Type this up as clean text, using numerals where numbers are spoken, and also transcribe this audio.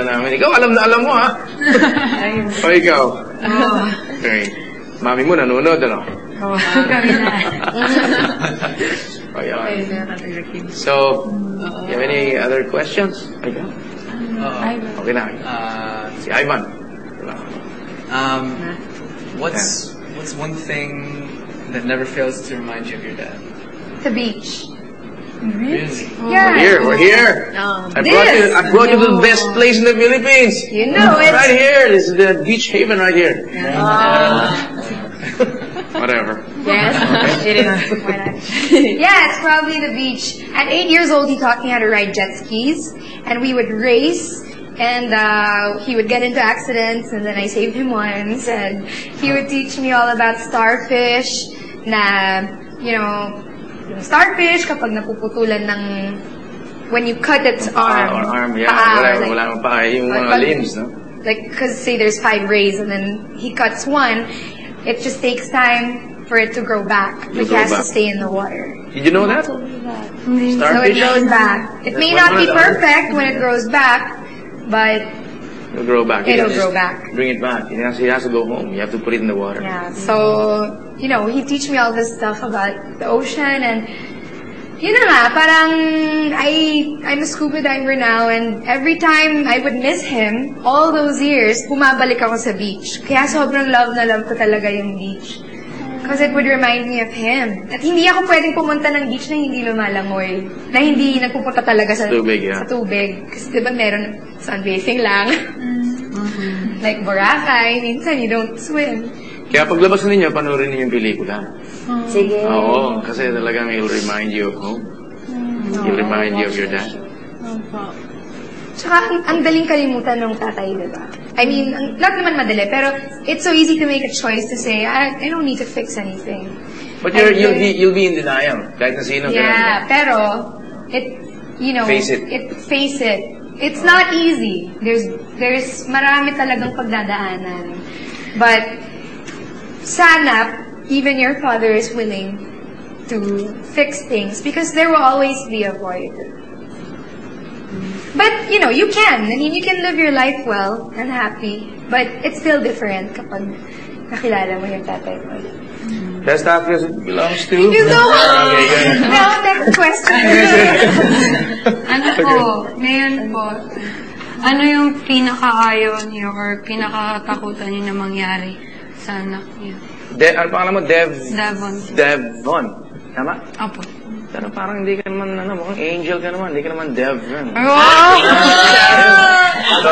namin. Ikaw, alam na alam mo, ha? O ikaw? Okay. Mami mo nanonood, ano? Oo, kami na. So, you have any other questions? Ikaw? Okay na. Si Ivan. What's one thing that never fails to remind you of your dad? The beach. Really? Yeah. We're here. I brought you to the best place in the Philippines. You know it. Right here. This is the beach haven right here. Whatever. Yes, it is. Why not? Yeah, it's probably the beach. At 8 years old, he taught me how to ride jet skis, and we would race. And he would get into accidents, and then I saved him once. And he would teach me all about starfish. Na, you know, yung starfish kapag napuputulan ng when you cut its arm. Yeah. Wala nang pa yung mga limbs, no? Like, because say there's 5 rays, and then he cuts one, it just takes time for it to grow back. Like, it has to stay in the water. Did you know that? Starfish? So it grows back. It may not be perfect when it grows back, but it'll grow back. It'll grow back. Bring it back. He has to go home. You have to put it in the water. Yeah. So, you know, he teach me all this stuff about the ocean, and yun na nga, parang I'm a scuba diver now, and every time I would miss him, all those years, bumabalik ako sa beach. Kaya sobrang love na love ko talaga yung beach. Because it would remind me of him. At hindi ako pwedeng pumunta ng beach na hindi lumalangoy. Na hindi nagpupunta talaga sa tubig. Yeah. Sa tubig. Kasi diba meron sunbathing lang. Like Boracay, minsan you don't swim. Kaya paglabas ninyo, panoorin niyo yung pelikula. Sige. Oo, kasi talagang it'll remind you of home. It'll remind you of your dad. Tsaka, ang daling kalimutan ng tatay, diba? I mean, not naman madali, pero it's so easy to make a choice to say, I don't need to fix anything. But you'll be in denial, kahit na sino. Yeah, pero, face it. It's not easy. There's marami talagang pagdadaanan. But, sana, even your father is willing to fix things because there will always be a void. But, you know, you can. I mean, you can live your life well and happy, but it's still different kapag nakilala mo yung tatay mo. Best actress belongs to... You know what? Now, next question. Ano po, ngayon po, ano yung pinaka-ayaw niyo or pinaka-takutan niyo na mangyari sa anak niyo? Ano pangalan mo? Devon. Devon. Tama? Opo. Pero parang hindi ka naman, mukhang angel ka naman. Hindi ka naman Devon. Wow! So,